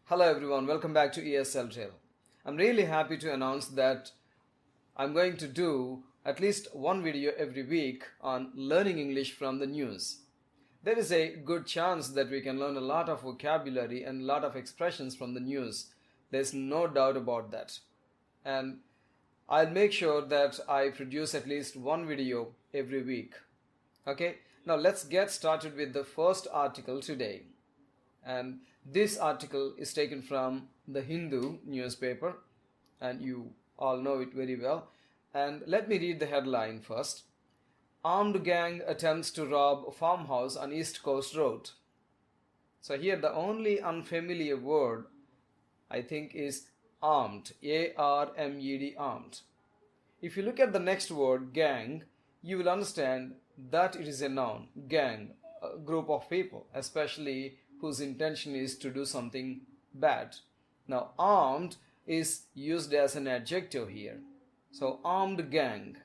Hello everyone, welcome back to ESL DRILL. I'm really happy to announce that I'm going to do at least one video every week on learning English from the news. There is a good chance that we can learn a lot of vocabulary and a lot of expressions from the news. There's no doubt about that. And I'll make sure that I produce at least one video every week. Okay, now let's get started with the first article today. And this article is taken from the Hindu newspaper, and you all know it very well. And let me read the headline first. Armed gang attempts to rob farmhouse on East Coast Road. So here the only unfamiliar word I think is armed, A-R-M-E-D, armed. If you look at the next word, gang, you will understand that it is a noun, gang, a group of people, especially whose intention is to do something bad. Now, armed is used as an adjective here. So, armed gang.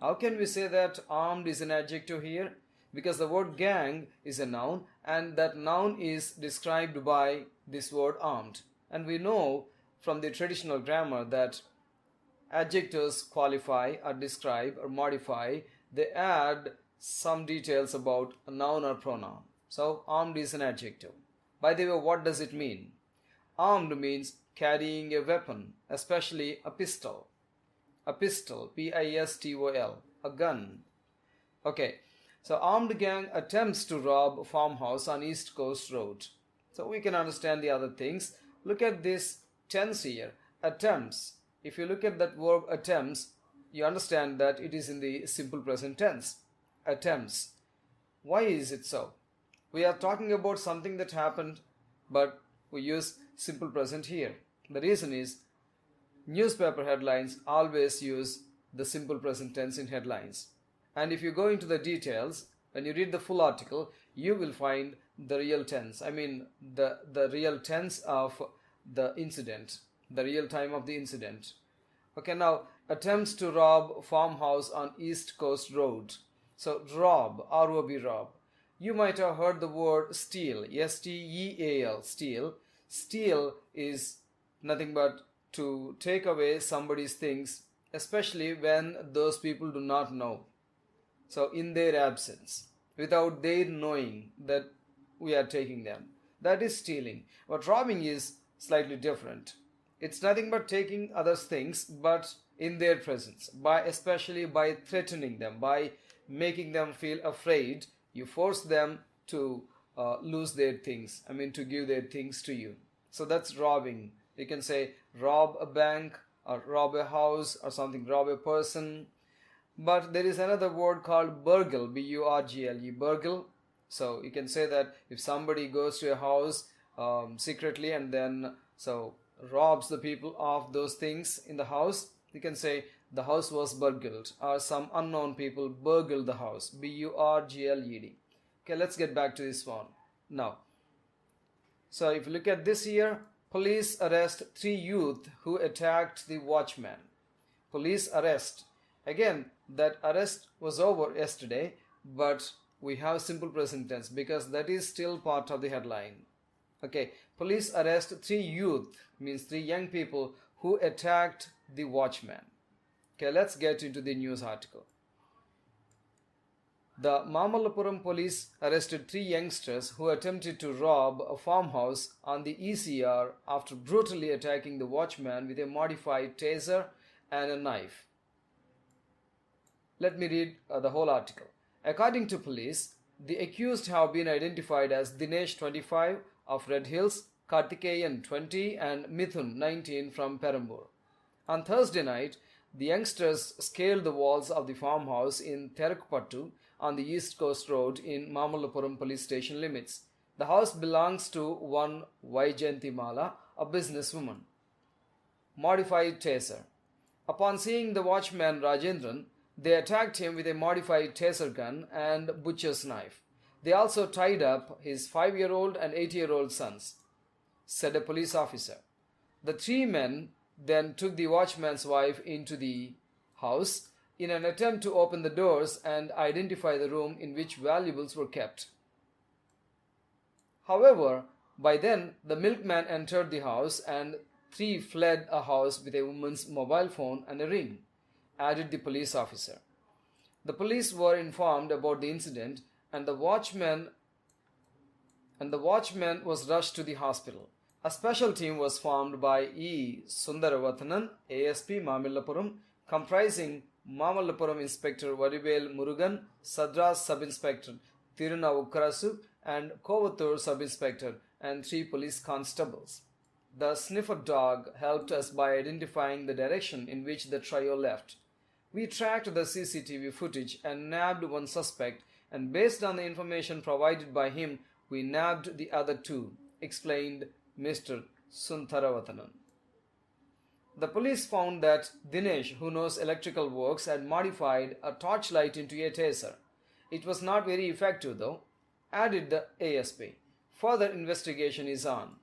How can we say that armed is an adjective here? Because the word gang is a noun, and that noun is described by this word armed. And we know from the traditional grammar that adjectives qualify or describe or modify. They add some details about a noun or pronoun. So, armed is an adjective. By the way, what does it mean? Armed means carrying a weapon, especially a pistol. A pistol, P-I-S-T-O-L, a gun. Okay, so armed gang attempts to rob farmhouse on East Coast Road. So we can understand the other things. Look at this tense here, attempts. If you look at that verb attempts, you understand that it is in the simple present tense. Attempts. Why is it so? We are talking about something that happened, but we use simple present here. The reason is newspaper headlines always use the simple present tense in headlines. And if you go into the details, when you read the full article, you will find the real tense. I mean the real tense of the incident, the real time of the incident. Okay, now attempts to rob farmhouse on East Coast Road. So rob, R-O-B, rob. You might have heard the word steal, S-T-E-A-L, steal. Steal is nothing but to take away somebody's things, especially when those people do not know. So in their absence, without their knowing that we are taking them. That is stealing. But robbing is slightly different. It's nothing but taking others' things, but in their presence, especially by threatening them, by making them feel afraid. You force them to lose their things. To give their things to you. So that's robbing. You can say rob a bank or rob a house or something, rob a person. But there is another word called burgle, B-U-R-G-L-E, burgle. So you can say that if somebody goes to a house secretly and then robs the people of those things in the house, you can say the house was burgled, or some unknown people burgled the house, B-U-R-G-L-E-D. Okay, let's get back to this one now. So if you look at this here, police arrest 3 youth who attacked the watchman. Police arrest. Again, that arrest was over yesterday, but we have simple present tense because that is still part of the headline. Okay, police arrest 3 youth, means 3 young people who attacked the watchman. Okay, let's get into the news article. The Mamallapuram police arrested 3 youngsters who attempted to rob a farmhouse on the ECR after brutally attacking the watchman with a modified taser and a knife. Let me read the whole article. According to police, the accused have been identified as Dinesh, 25, of Red Hills, Karthikeyan, 20, and Mithun, 19, from Perambur. On Thursday night, the youngsters scaled the walls of the farmhouse in Terakpattu on the East Coast Road in Mamallapuram police station limits. The house belongs to one Vaijayantimala, a businesswoman. Modified taser. Upon seeing the watchman Rajendran, they attacked him with a modified taser gun and butcher's knife. They also tied up his 5-year-old and 8-year-old sons, said a police officer. The 3 men then took the watchman's wife into the house in an attempt to open the doors and identify the room in which valuables were kept. However, By then, the milkman entered the house and three fled a house with a woman's mobile phone and a ring, added the police officer. The police were informed about the incident and the watchman was rushed to the hospital. A special team was formed by E. Sundaravatanan, ASP Mamallapuram, comprising Mamallapuram Inspector Vadibel Murugan, Sadras Sub-Inspector Tirunavukarasu, and Kovattur Sub-Inspector, and 3 police constables. The sniffer dog helped us by identifying the direction in which the trio left. We tracked the CCTV footage and nabbed one suspect, and based on the information provided by him, we nabbed the other 2, explained Mr. Sundaravatanan. The police found that Dinesh, who knows electrical works, had modified a torchlight into a taser. It was not very effective though, added the ASP. Further investigation is on.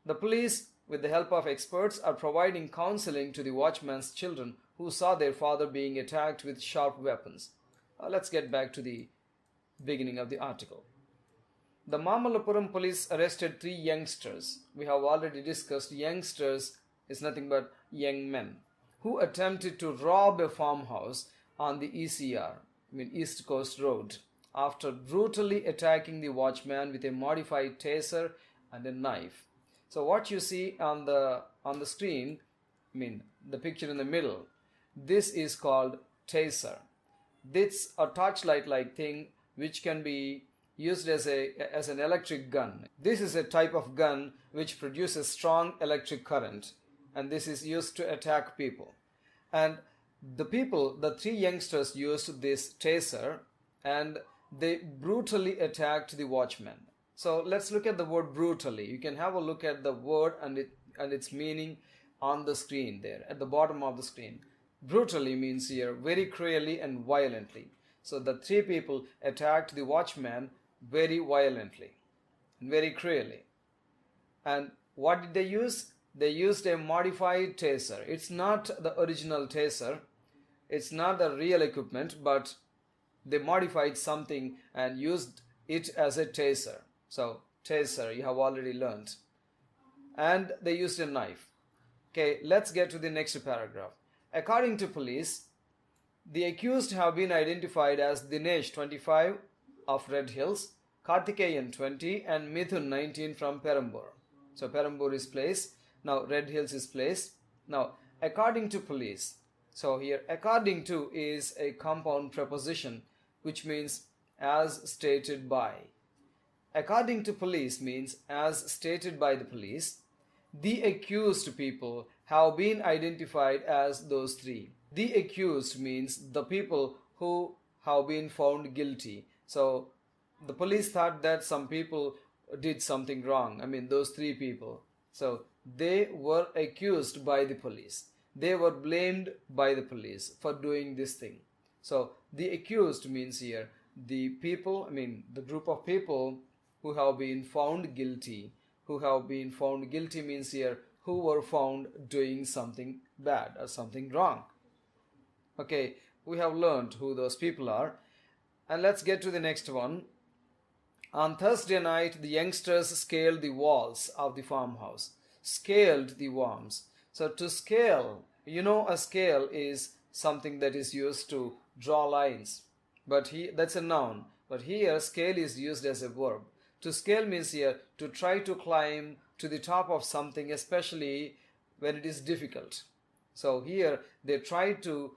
The police, with the help of experts, are providing counseling to the watchman's children who saw their father being attacked with sharp weapons. Let's get back to the beginning of the article. The Mamallapuram police arrested 3 youngsters. We have already discussed youngsters is nothing but young men who attempted to rob a farmhouse on the ECR, East Coast Road, after brutally attacking the watchman with a modified taser and a knife. So what you see on the screen, the picture in the middle, this is called taser. This a torchlight like thing which can be used as an electric gun. This is a type of gun which produces strong electric current, and this is used to attack people. And the 3 youngsters used this taser and they brutally attacked the watchman. So let's look at the word brutally. You can have a look at the word and its meaning on the screen there, at the bottom of the screen. Brutally means here very cruelly and violently. So the 3 people attacked the watchman very violently and very cruelly. And what did they use? They used a modified taser. It's not the original taser. It's not the real equipment, but they modified something and used it as a taser. So taser, you have already learned. And they used a knife. Okay, let's get to the next paragraph. According to police, the accused have been identified as Dinesh, 25, of Red Hills, Karthikeyan, 20, and Mithun, 19, from Perambur. So Perambur is place. Now Red Hills is place. Now according to police. So here according to is a compound preposition which means as stated by. According to police means as stated by the police. The accused people have been identified as those 3. The accused means the people who have been found guilty. So the police thought that some people did something wrong. Those 3 people. So they were accused by the police. They were blamed by the police for doing this thing. So the accused means here the people, the group of people who have been found guilty. Who have been found guilty means here who were found doing something bad or something wrong. Okay, we have learned who those people are. And let's get to the next one. On Thursday night, the youngsters scaled the walls of the farmhouse. Scaled the walls. So to scale, a scale is something that is used to draw lines. But that's a noun. But here, scale is used as a verb. To scale means here to try to climb to the top of something, especially when it is difficult. So here, they try to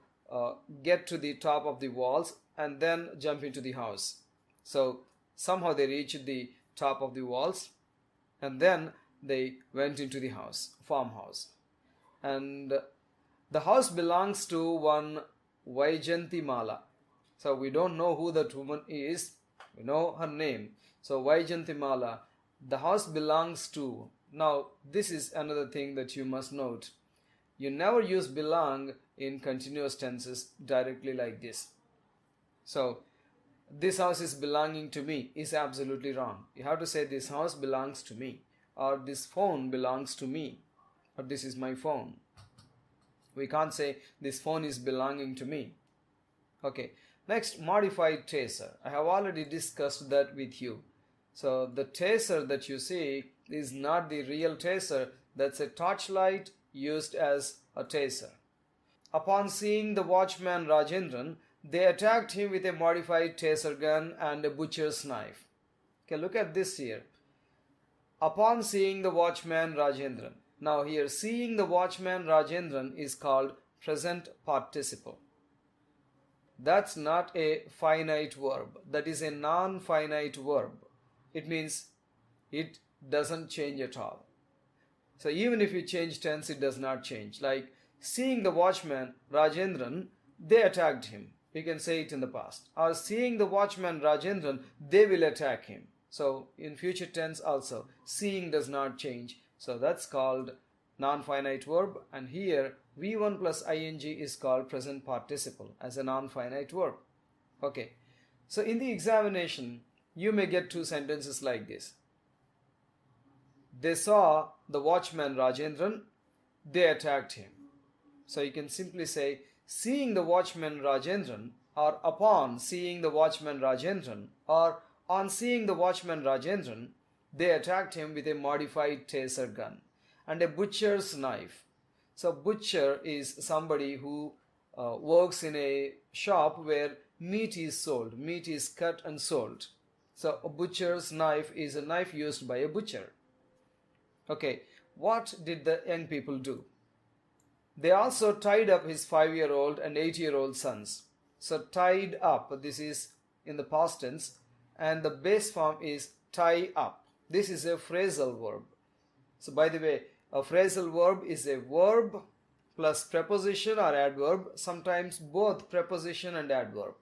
get to the top of the walls and then jump into the house. So somehow they reached the top of the walls and then they went into the farmhouse. And the house belongs to one Vaijanti Mala. So we don't know who that woman is. We know her name. So Vaijanti Mala, the house belongs to. Now this is another thing that you must note. You never use belong in continuous tenses directly like this. So this house is belonging to me is absolutely wrong. You have to say this house belongs to me, or this phone belongs to me, or this is my phone. We can't say this phone is belonging to me. Okay, next, modified taser. I have already discussed that with you. So the taser that you see is not the real taser. That's a torchlight used as a taser. Upon seeing the watchman Rajendran, they attacked him with a modified taser gun and a butcher's knife. Okay, look at this here. Upon seeing the watchman Rajendran. Now here, seeing the watchman Rajendran is called present participle. That's not a finite verb. That is a non-finite verb. It means it doesn't change at all. So even if you change tense, it does not change. Like seeing the watchman Rajendran, they attacked him. You can say it in the past. Or seeing the watchman Rajendran, they will attack him. So in future tense also, seeing does not change. So that's called non-finite verb. And here V1 plus ing is called present participle as a non-finite verb. Okay. So in the examination, you may get two sentences like this. They saw the watchman Rajendran, they attacked him. So you can simply say, seeing the watchman Rajendran, or upon seeing the watchman Rajendran, or on seeing the watchman Rajendran, they attacked him with a modified taser gun and a butcher's knife. So butcher is somebody who works in a shop where meat is sold. Meat is cut and sold. So a butcher's knife is a knife used by a butcher. Okay, what did the young people do? They also tied up his 5-year-old and 8-year-old sons. So tied up, this is in the past tense, and the base form is tie up. This is a phrasal verb. So by the way, a phrasal verb is a verb plus preposition or adverb, sometimes both preposition and adverb.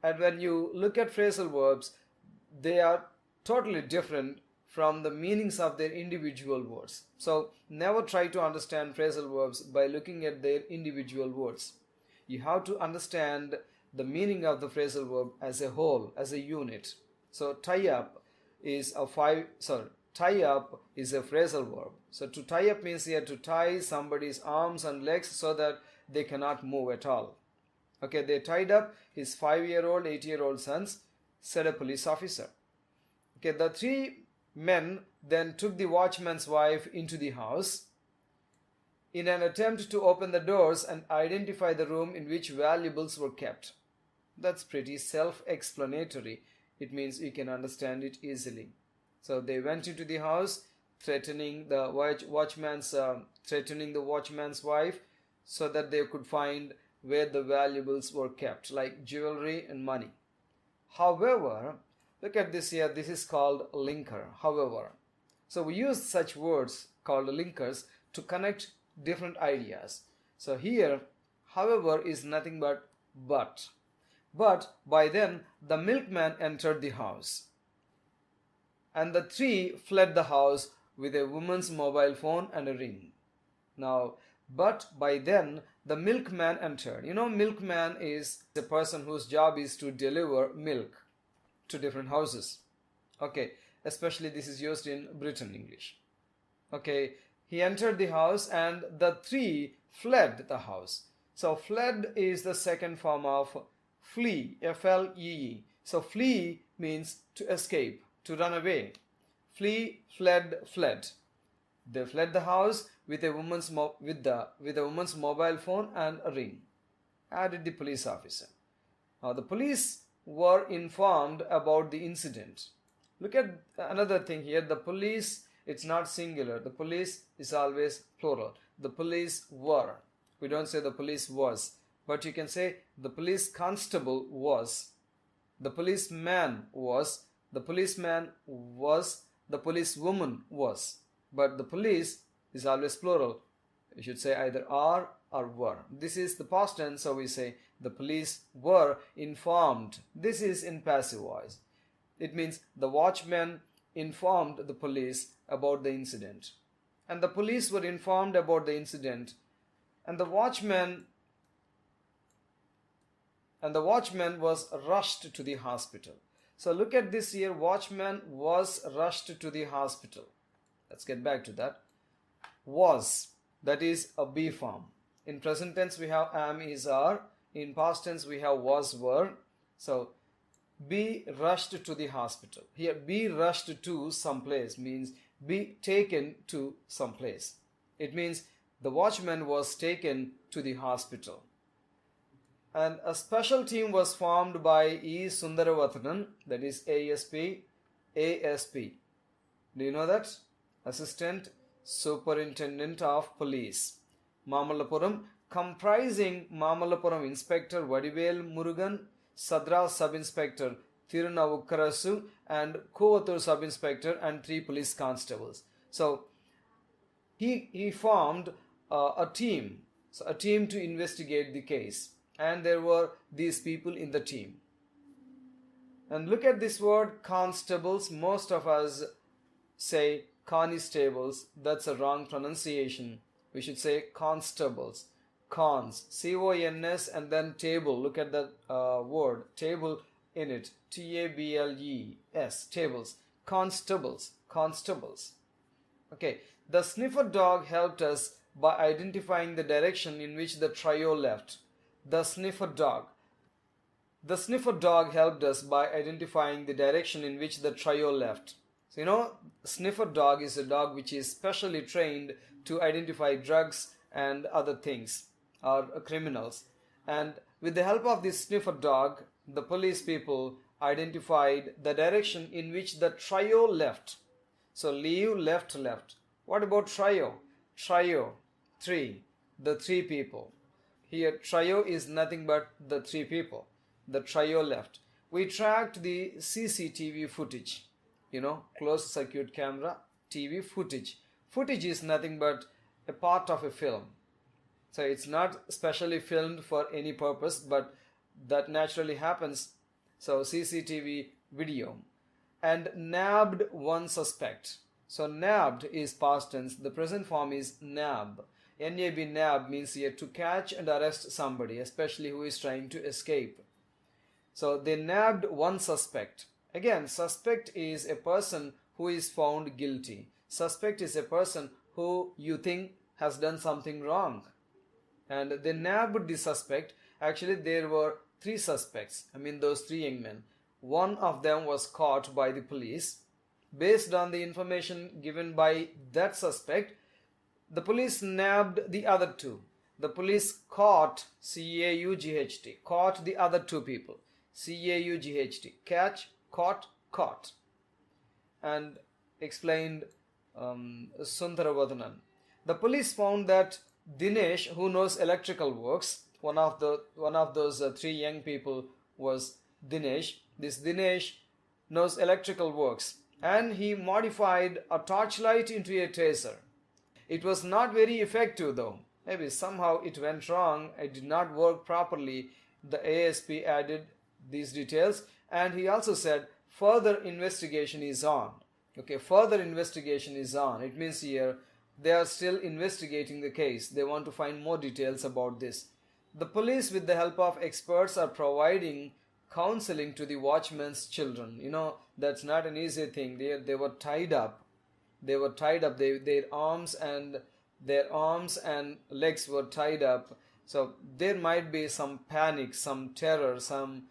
And when you look at phrasal verbs, they are totally different from the meanings of their individual words. So never try to understand phrasal verbs by looking at their individual words. You have to understand the meaning of the phrasal verb as a whole, as a unit. So tie up is a phrasal verb. So to tie up means here to tie somebody's arms and legs so that they cannot move at all. Okay, they tied up his 5-year-old, 8-year-old sons, said a police officer. Okay, the 3 men then took the watchman's wife into the house in an attempt to open the doors and identify the room in which valuables were kept. That's pretty self-explanatory. It means you can understand it easily. So they went into the house, threatening the watchman's wife, so that they could find where the valuables were kept, like jewelry and money. However, look at this here. This is called linker. However, so we use such words called linkers to connect different ideas. So here, however, is nothing but. But by then the milkman entered the house, and the 3 fled the house with a woman's mobile phone and a ring. Now, but by then the milkman entered. You know, milkman is the person whose job is to deliver milk to different houses. Okay, especially this is used in Britain English. Okay, he entered the house and the 3 fled the house. So fled is the second form of flee, F-L-E-E. So flee means to escape, to run away. Flee, fled. They fled the house with a woman's mobile phone and a ring, added the police officer. Now the police were informed about the incident. Look at another thing here. The police, it's not singular. The police is always plural. The police were. We don't say the police was. But you can say the police constable was, the policeman was, the policeman was, the policewoman was. But the police is always plural. You should say either are or were. This is the past tense, so we say the police were informed. This is in passive voice. It means the watchmen informed the police about the incident. And the police were informed about the incident. And the watchman was rushed to the hospital. So look at this here. Watchman was rushed to the hospital. Let's get back to that. Was, that is a be form. In present tense we have am, is, are. In past tense we have was, were. So be rushed to the hospital. Here, be rushed to some place means be taken to some place. It means the watchman was taken to the hospital. And a special team was formed by E. Sundaravatanan, that is ASP. Do you know that? Assistant Superintendent of Police, Mamallapuram, comprising Mamallapuram Inspector Vadivel Murugan, Sadra Sub-Inspector Thirunavukkarasu, and Kovattur Sub-Inspector and 3 police constables. So he formed a team to investigate the case, and there were these people in the team. And look at this word constables. Most of us say constables. That's a wrong pronunciation. We should say constables. Cons, C-O-N-S, and then table. Look at the word table in it, T-A-B-L-E-S, tables. Constables. Okay, the sniffer dog helped us by identifying the direction in which the trio left. The sniffer dog helped us by identifying the direction in which the trio left. So, you know, sniffer dog is a dog which is specially trained to identify drugs and other things or criminals. And with the help of this sniffer dog, the police people identified the direction in which the trio left. So leave, left. What about trio? Trio, 3. The 3 people. Here trio is nothing but the 3 people. The trio left. We tracked the CCTV footage. You know, closed circuit camera, TV footage. Footage is nothing but a part of a film. So it's not specially filmed for any purpose, but that naturally happens. So CCTV video. And nabbed 1 suspect. So nabbed is past tense. The present form is nab. N-A-B, nab means here to catch and arrest somebody, especially who is trying to escape. So they nabbed 1 suspect. Again, suspect is a person who is found guilty. Suspect is a person who you think has done something wrong. And they nabbed the suspect. Actually, there were 3 suspects. I mean, those 3 young men. One of them was caught by the police. Based on the information given by that suspect, the police nabbed the other 2. The police caught, C-A-U-G-H-T, caught the other 2 people. C-A-U-G-H-T, catch, caught. And explained Sundaravatanan. The police found that Dinesh, who knows electrical works, one of those 3 young people was Dinesh. This Dinesh knows electrical works, and he modified a torchlight into a taser. It was not very effective though. Maybe somehow it went wrong. It did not work properly. The ASP added these details, and he also said further investigation is on. Okay, further investigation is on. It means here they are still investigating the case. They want to find more details about this. The police, with the help of experts, are providing counseling to the watchman's children. You know, that's not an easy thing. They were tied up. Their arms and legs were tied up. So there might be some panic, some terror, some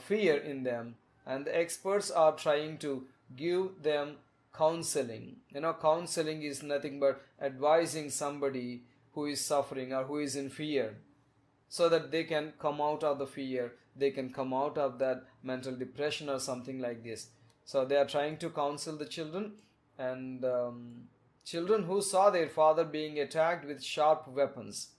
fear in them. And the experts are trying to give them counseling. You know, counseling is nothing but advising somebody who is suffering or who is in fear, so that they can come out of the fear, they can come out of that mental depression or something like this. So they are trying to counsel the children, and children who saw their father being attacked with sharp weapons.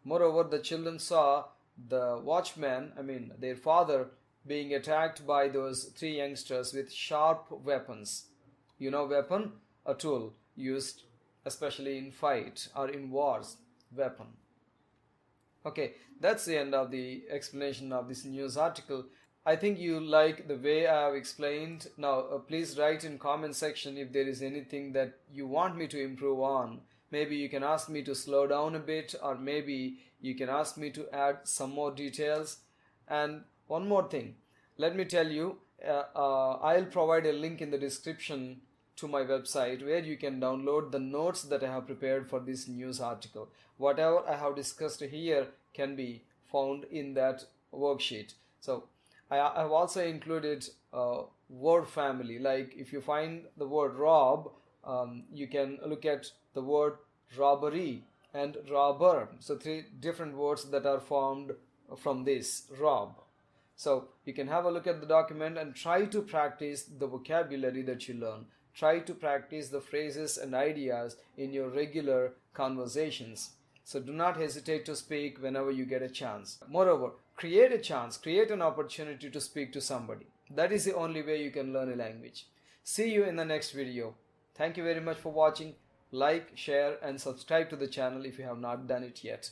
Moreover, the children saw the watchman, their father, being attacked by those 3 youngsters with sharp weapons. You know, weapon, a tool used especially in fight or in wars, weapon. Okay, that's the end of the explanation of this news article. I think you like the way I have explained. Now, please write in comment section if there is anything that you want me to improve on. Maybe you can ask me to slow down a bit, or maybe you can ask me to add some more details. And one more thing, let me tell you, I'll provide a link in the description to my website where you can download the notes that I have prepared for this news article. Whatever I have discussed here can be found in that worksheet. So I have also included word family. Like if you find the word rob, you can look at the word robbery and robber. So three different words that are formed from this rob. So you can have a look at the document and try to practice the vocabulary that you learn. Try to practice the phrases and ideas in your regular conversations. So do not hesitate to speak whenever you get a chance. Moreover, create a chance, create an opportunity to speak to somebody. That is the only way you can learn a language. See you in the next video. Thank you very much for watching. Like, share and subscribe to the channel if you have not done it yet.